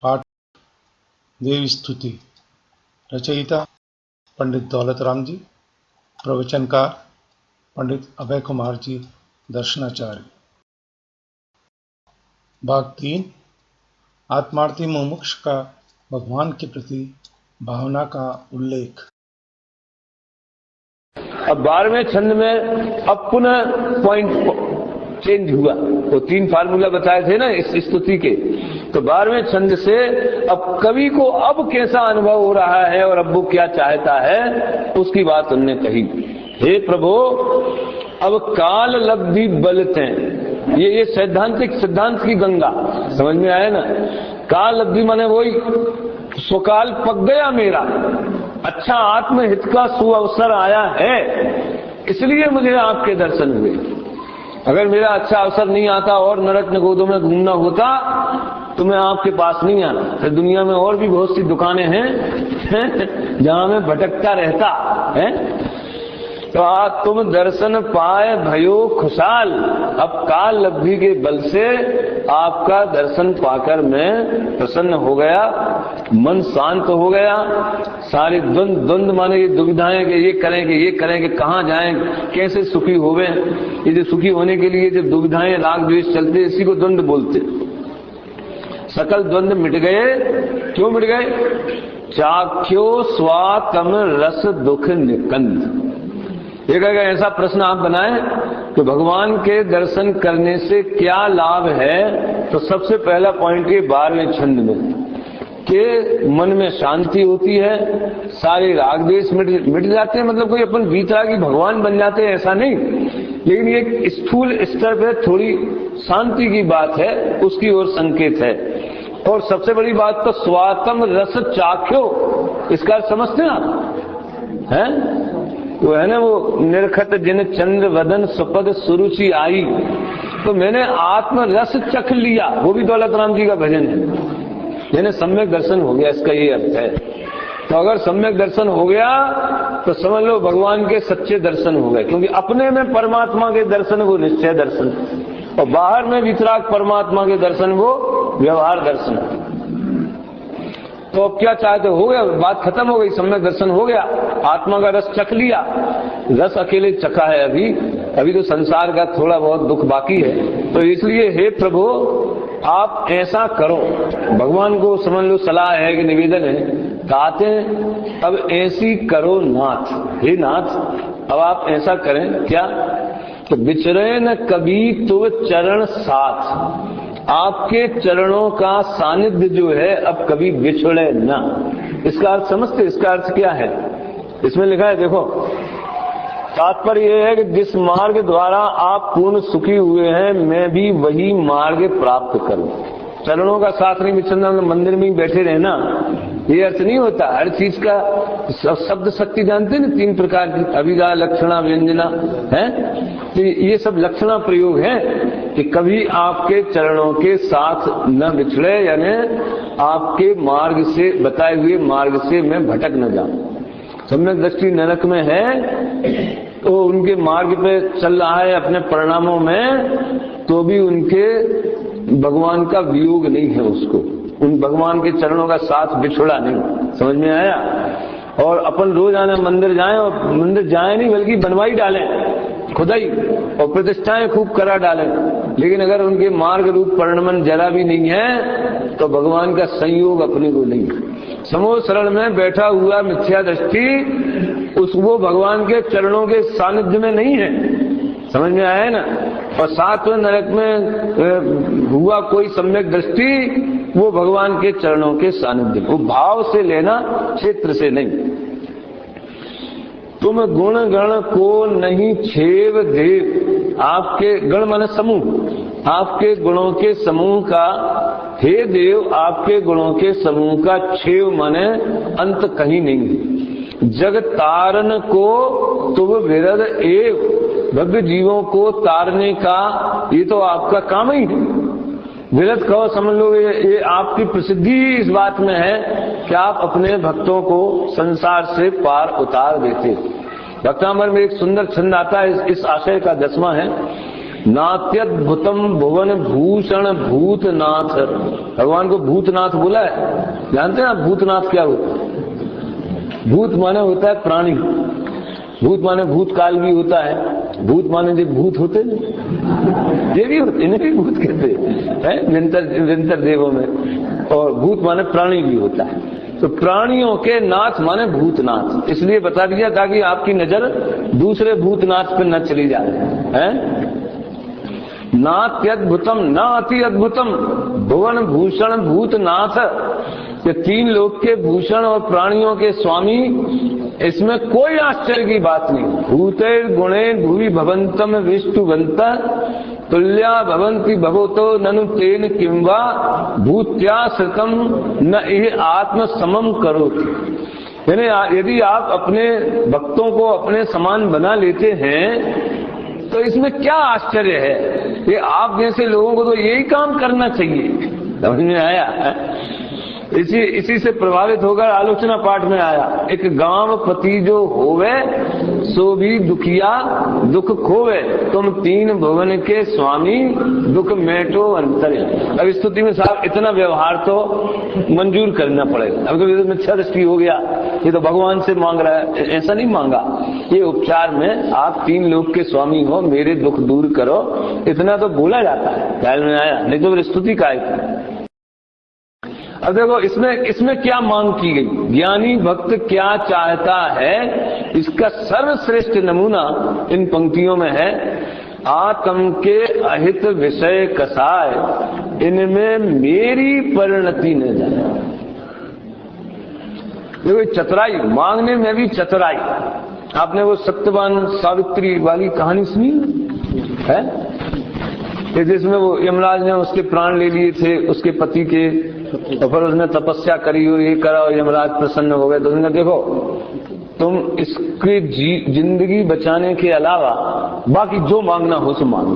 पाठ देवी स्तुति। रचयिता पंडित दौलत राम जी। प्रवचनकार पंडित अभय कुमार जी दर्शनाचार्य। भाग 3। आत्मार्थी मुमुक्ष का भगवान के प्रति भावना का उल्लेख। अब 12वें छंद में अब पुनः पॉइंट चेंज हुआ। वो 3 फार्मूला बताए थे ना इस स्तुति के, तो 12वें छंद से अब कवि को अब कैसा अनुभव हो रहा है और अब वो क्या चाहता है उसकी बात उन्होंने कही। हे प्रभु, अब काल लब्धि बलते हैं। ये सिद्धांत की गंगा समझ में आया ना। काल लब्धि माने वही सुकाल पक गया मेरा, अच्छा आत्महित का सुअवसर आया है, इसलिए मुझे आपके दर्शन हुए। अगर मेरा अच्छा अवसर नहीं आता और नरक निगोदों में घूमना होता तो मैं आपके पास नहीं आता। फिर दुनिया में और भी बहुत सी दुकानें हैं जहां मैं भटकता रहता है। तो आज तुम दर्शन पाए भयो खुशाल। अब काल लब्धि के बल से आपका दर्शन पाकर मैं प्रसन्न हो गया, मन शांत हो गया। सारी द्वंद माने ये दुविधाएं कि ये करें कि कहाँ जाएं, कैसे सुखी होवें। ये जो सुखी होने के लिए जो दुविधाएं राग द्वेष चलते, इसी को द्वंद बोलते। सकल द्वंद मिट गए। क्यों मिट गए? चाख्यो स्वातम रस दुख निकंद। एक अगर ऐसा प्रश्न आप बनाएं तो भगवान के दर्शन करने से क्या लाभ है, तो सबसे पहला पॉइंट ये 12वें छंद में कि मन में शांति होती है, सारे राग द्वेष मिट जाते हैं। मतलब कोई अपन वीतरागी भगवान बन जाते हैं ऐसा नहीं, लेकिन ये स्थूल स्तर पे थोड़ी शांति की बात है, उसकी ओर संकेत है। और सबसे बड़ी बात तो स्वातम रस चाख्यो, इसका समझते हैं आप? हैं वो है ना, वो निरखत जिन चंद्र वदन सुपद सुरुचि आई। तो मैंने आत्म रस चख लिया, वो भी दौलत राम जी का भजन है। यानी सम्यक दर्शन हो गया, इसका ये अर्थ है। तो अगर सम्यक दर्शन हो गया तो समझ लो भगवान के सच्चे दर्शन हो गए, क्योंकि अपने में परमात्मा के दर्शन वो निश्चय दर्शन, और बाहर में वितराग परमात्मा के दर्शन वो व्यवहार दर्शन। तो अब क्या चाहते हो गया, बात खत्म हो गई, सम्यक दर्शन हो गया, आत्मा का रस चख लिया। रस अकेले चखा है, अभी तो संसार का थोड़ा बहुत दुख बाकी है। तो इसलिए हे प्रभु आप ऐसा करो, भगवान को समझ लो सलाह है कि निवेदन है, कहते हैं अब ऐसी करो नाथ। हे नाथ अब आप ऐसा करें क्या, तो बिछड़े न कभी तो चरण साथ। आपके चरणों का सानिध्य जो है अब कभी बिछड़े ना। इसका अर्थ समझते? इसका अर्थ क्या है? इसमें लिखा है, देखो तात्पर्य यह है कि जिस मार्ग द्वारा आप पूर्ण सुखी हुए हैं, मैं भी वही मार्ग प्राप्त करूं। चरणों का साथ नहीं बिछड़ना, मंदिर में ही बैठे रहना, ये अर्थ नहीं होता। हर चीज का शब्द शक्ति जानते हैं ना, 3 प्रकार की, अभिधा लक्षणा व्यंजना है। तो ये सब लक्षणा प्रयोग है कि कभी आपके चरणों के साथ न बिछड़े, यानी आपके मार्ग से, बताए हुए मार्ग से मैं भटक न जाऊं। सम्यक दृष्टि नरक में है तो उनके मार्ग पे चल रहा है अपने परिणामों में, तो भी उनके भगवान का वियोग नहीं है उसको, उन भगवान के चरणों का साथ बिछड़ा नहीं। समझ में आया? और अपन रोजाना मंदिर जाएं, और मंदिर जाएं नहीं बल्कि बनवाई डालें, खुदाई और प्रतिष्ठाएं खूब करा डालें, लेकिन अगर उनके मार्ग रूप परिणमन जरा भी नहीं है तो भगवान का संयोग अपने को नहीं। समूह शरण में बैठा हुआ मिथ्या दृष्टि वो भगवान के चरणों के सानिध्य में नहीं है। समझ में आया ना? और 7वें नरक में हुआ कोई सम्यक दृष्टि, वो भगवान के चरणों के सानिध्य, वो भाव से लेना, क्षेत्र से नहीं। तुम गुण गण को नहीं छेव देव। आपके गण माने समूह, आपके गुणों के समूह का, हे देव आपके गुणों के समूह का छेव माने अंत कहीं नहीं। जग तारन को तुम विरद एव। भव्य जीवों को तारने का ये तो आपका काम ही है। विरत कहो, समझ लो ये आपकी प्रसिद्धि इस बात में है कि आप अपने भक्तों को संसार से पार उतार देते। भक्तामृत में एक सुंदर छंद आता है, इस आशय का 10वां है नात्यद्भुतम भुवन भूषण भूतनाथ। भगवान को भूतनाथ बोला है। जानते हैं आप भूतनाथ क्या होता है? भूत माने होता है प्राणी, भूत माने भूतकाल भी होता है, भूत माने जो भूत होते ये भी होते, इन्हें भी भूत कहते हैं विंतर देवों में। और भूत माने प्राणी भी होता है। तो प्राणियों के नाथ माने भूतनाथ, इसलिए बता दिया ताकि आपकी नजर दूसरे भूतनाथ पर न चली जाए हैं। नात्यद्भुतम न अति अद्भुतम भुवन भूषण भूतनाथ, ये तीन लोक के भूषण और प्राणियों के स्वामी, इसमें कोई आश्चर्य की बात नहीं। भूतेर गुणे भूवि भवंतम विष्णुवंत तुल्या भवंती भवतो ननु तेन किंवा भूत्या श्रुतम न इह आत्म समम करोति। यानी यदि आप अपने भक्तों को अपने समान बना लेते हैं तो इसमें क्या आश्चर्य है? ये आप जैसे लोगों को तो यही काम करना चाहिए। समझ में आया? इसी से प्रभावित होकर आलोचना पाठ में आया, एक गांव पति जो होवे सो भी दुखिया दुख खोवे, तुम तीन भुवन के स्वामी दुख मेटो अंतर। अब स्तुति में साहब इतना व्यवहार तो मंजूर करना पड़ेगा। अब कभी मिथ्या दृष्टि हो गया, ये तो भगवान से मांग रहा है, ऐसा नहीं मांगा। ये उपचार में आप तीन लोक के स्वामी हो, मेरे दुख दूर करो, इतना तो बोला जाता है। ख्याल में आया? नहीं तो स्तुति का है। अब देखो इसमें क्या मांग की गई, ज्ञानी भक्त क्या चाहता है, इसका सर्वश्रेष्ठ नमूना इन पंक्तियों में है। आत्म के अहित विषय कसाय, इनमें मेरी परिणति न जाए। देखो चतुराई, मांगने में भी चतुराई। आपने वो सत्यवान सावित्री वाली कहानी सुनी है, जिसमें वो यमराज ने उसके प्राण ले लिए थे उसके पति के, तो फिर उसने तपस्या करी और ये करा और यमराज प्रसन्न हो गए। तो उसने देखो तुम इसकी जिंदगी बचाने के अलावा बाकी जो मांगना हो सो मांगो।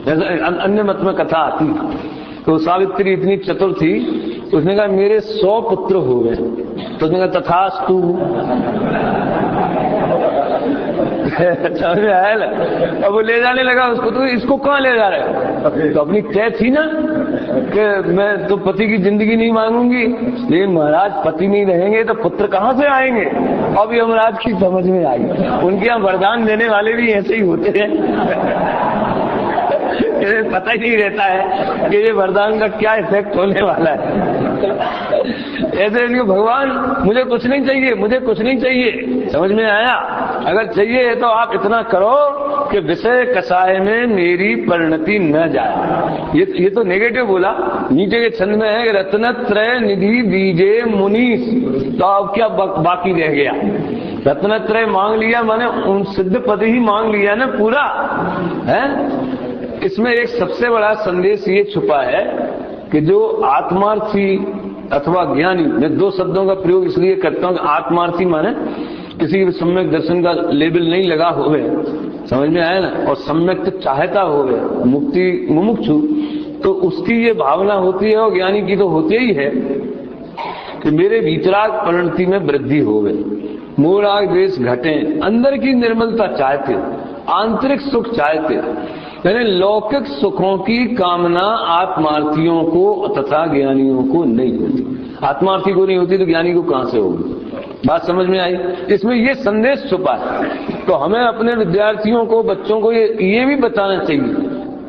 जैसे अन्य मत में कथा आती, तो सावित्री इतनी चतुर थी, उसने कहा मेरे 100 पुत्र हो गए। तो उसने कहा तथास्तु। समझ में आया ना? अब वो ले जाने लगा उसको, तो इसको कहाँ ले जा रहे हो? तो अपनी तय थी ना कि मैं तो पति की जिंदगी नहीं मांगूंगी, लेकिन महाराज पति नहीं रहेंगे तो पुत्र कहाँ से आएंगे? अब यमराज की समझ में आई, उनके यहाँ वरदान देने वाले भी ऐसे ही होते हैं। पता ही नहीं रहता है कि ये वरदान का क्या इफेक्ट होने वाला है। ऐसे भगवान मुझे कुछ नहीं चाहिए, मुझे कुछ नहीं चाहिए। समझ में आया? अगर चाहिए तो आप इतना करो कि विषय कसाय में मेरी परिणति न जाए। ये तो नेगेटिव बोला। नीचे के छंद में है कि रत्नत्रय निधि दीजे मुनीस, तो अब क्या बाकी रह गया? रत्नत्रय मांग लिया, माने उन सिद्ध पद ही मांग लिया ना पूरा है। इसमें एक सबसे बड़ा संदेश ये छुपा है कि जो आत्मार्थी अथवा ज्ञानी, मैं दो शब्दों का प्रयोग इसलिए करता हूं कि आत्मार्थी माने किसी भी सम्यक दर्शन का लेबल नहीं लगा होवे, समझ में आया ना, और सम्यक चाहता होवे, मुक्ति मुमुक्षु, तो उसकी ये भावना होती है, और ज्ञानी की तो होती ही है कि मेरे भीतराग परिणति में वृद्धि होवे, मोराग द्वेष घटे, अंदर की निर्मलता चाहते, आंतरिक सुख चाहते। यानी लौकिक सुखों की कामना आत्मार्थियों को तथा ज्ञानियों को नहीं होती। आत्मार्थी को नहीं होती तो ज्ञानी को कहां से होगी? बात समझ में आई? इसमें ये संदेश छुपा है। तो हमें अपने विद्यार्थियों को, बच्चों को ये भी बताना चाहिए।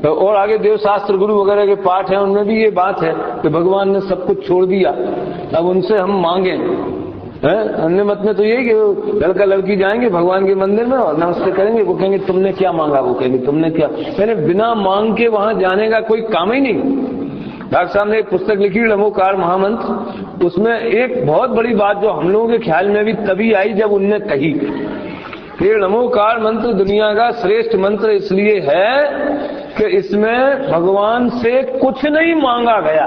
तो और आगे देवशास्त्र गुरु वगैरह के पाठ है, उनमें भी ये बात है कि भगवान ने सब कुछ छोड़ दिया, अब उनसे हम मांगे। अन्य मत में तो यही कि लड़का लड़की जाएंगे भगवान के मंदिर में और नमस्ते करेंगे, वो कहेंगे तुमने क्या मांगा, वो कहेंगे तुमने क्या। मैंने बिना मांग के वहां जाने का कोई काम ही नहीं। डॉक्टर साहब ने एक पुस्तक लिखी लमोकार महामंत्र, उसमें एक बहुत बड़ी बात जो हम लोगों के ख्याल में भी तभी आई जब उनने कही कि नमोकार मंत्र दुनिया का श्रेष्ठ मंत्र इसलिए है कि इसमें भगवान से कुछ नहीं मांगा गया।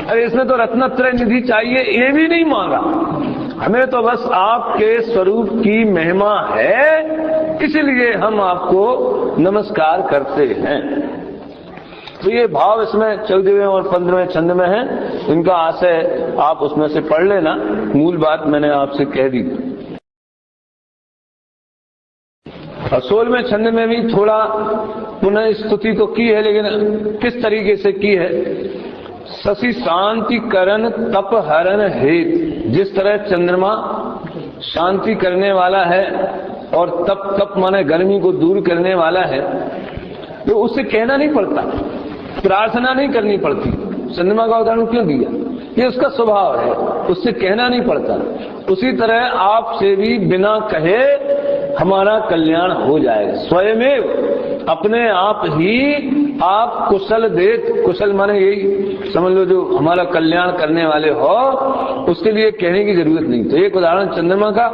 अरे इसमें तो रत्नत्रय निधि चाहिए, ये भी नहीं मांगा। हमें तो बस आपके स्वरूप की महिमा है, इसलिए हम आपको नमस्कार करते हैं। तो ये भाव इसमें 14वें और 15वें छंद में है। इनका आशय आप उसमें से पढ़ लेना, मूल बात मैंने आपसे कह दी। असोल में छंद में भी थोड़ा पुनः स्तुति तो की है, लेकिन किस तरीके से की है? शशि शांति करण तप हरण हेत। जिस तरह चंद्रमा शांति करने वाला है और तप माने गर्मी को दूर करने वाला है, तो उससे कहना नहीं पड़ता, प्रार्थना नहीं करनी पड़ती। चंद्रमा का उदाहरण क्यों दिया? ये उसका स्वभाव है, उससे कहना नहीं पड़ता। उसी तरह आपसे भी बिना कहे हमारा कल्याण हो जाएगा। स्वयमेव अपने आप ही आप कुशल देत, कुशल माने यही समझ लो जो हमारा कल्याण करने वाले हो, उसके लिए कहने की जरूरत नहीं। तो एक उदाहरण चंद्रमा का,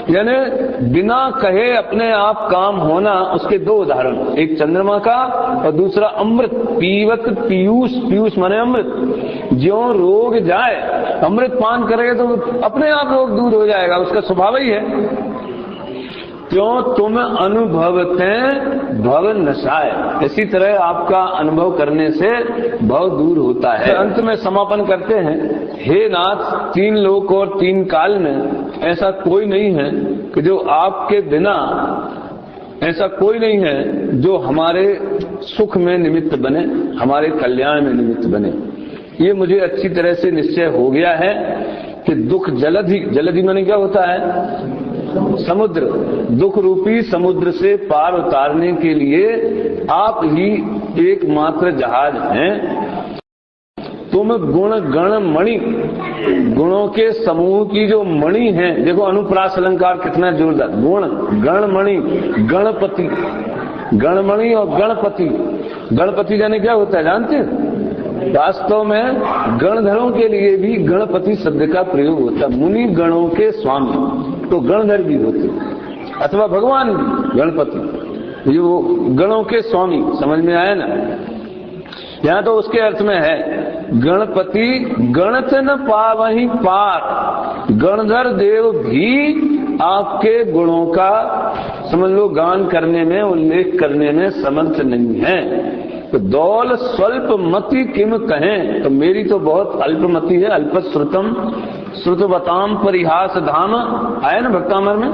यानी बिना कहे अपने आप काम होना, उसके दो उदाहरण, एक चंद्रमा का और दूसरा अमृत। पीवत पीयूष, पीयूष माने अमृत। ज्यों रोग जाए, अमृत पान करेगा तो अपने आप रोग दूर हो जाएगा, उसका स्वभाव ही है। क्यों तुम अनुभवते भव नशाय, इसी तरह आपका अनुभव करने से भव दूर होता है। अंत में समापन करते हैं, हे नाथ, तीन लोक और तीन काल में ऐसा कोई नहीं है कि जो आपके बिना, ऐसा कोई नहीं है जो हमारे सुख में निमित्त बने, हमारे कल्याण में निमित्त बने। ये मुझे अच्छी तरह से निश्चय हो गया है कि दुख जलधि, जलधि माने क्या होता है? समुद्र। दुख रूपी समुद्र से पार उतारने के लिए आप ही एकमात्र जहाज हैं। तुम गुण गण मणि, गुणों के समूह की जो मणि है, देखो अनुप्रास अलंकार कितना जोरदार। गुण गण मणि, गणपति, गणमणि और गणपति। गणपति जाने क्या होता है जानते हैं? वास्तव में गणधरों के लिए भी गणपति शब्द का प्रयोग होता है। मुनि गणों के स्वामी तो गणधर भी होते, अथवा भगवान भी गणपति, जो गणों के स्वामी। समझ में आया ना? यहाँ तो उसके अर्थ में है गणपति गणत न पावहीं पार। गणधर देव भी आपके गुणों का समझ लो गान करने में, उल्लेख करने में समर्थ नहीं है। तो दौल स्वल्प मति किम कहें, तो मेरी तो बहुत अल्पमति है। अल्प श्रुतम श्रुतवताम परिहास धाम आया ना भक्तामर में,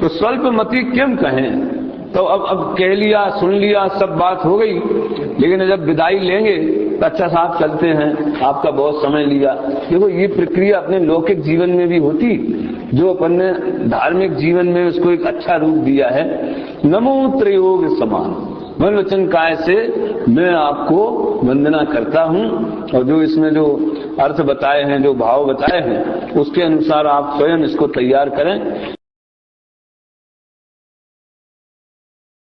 तो स्वल्प मति किम कहें। तो अब कह लिया, सुन लिया, सब बात हो गई, लेकिन जब विदाई लेंगे तो अच्छा साहब चलते हैं, आपका बहुत समय लिया। देखो ये प्रक्रिया अपने लौकिक जीवन में भी होती, जो अपन ने धार्मिक जीवन में उसको एक अच्छा रूप दिया है। नमो त्रयोग समान मन वचन काय से मैं आपको वंदना करता हूँ, और जो इसमें जो अर्थ बताए हैं, जो भाव बताए हैं, उसके अनुसार आप स्वयं इसको तैयार करें।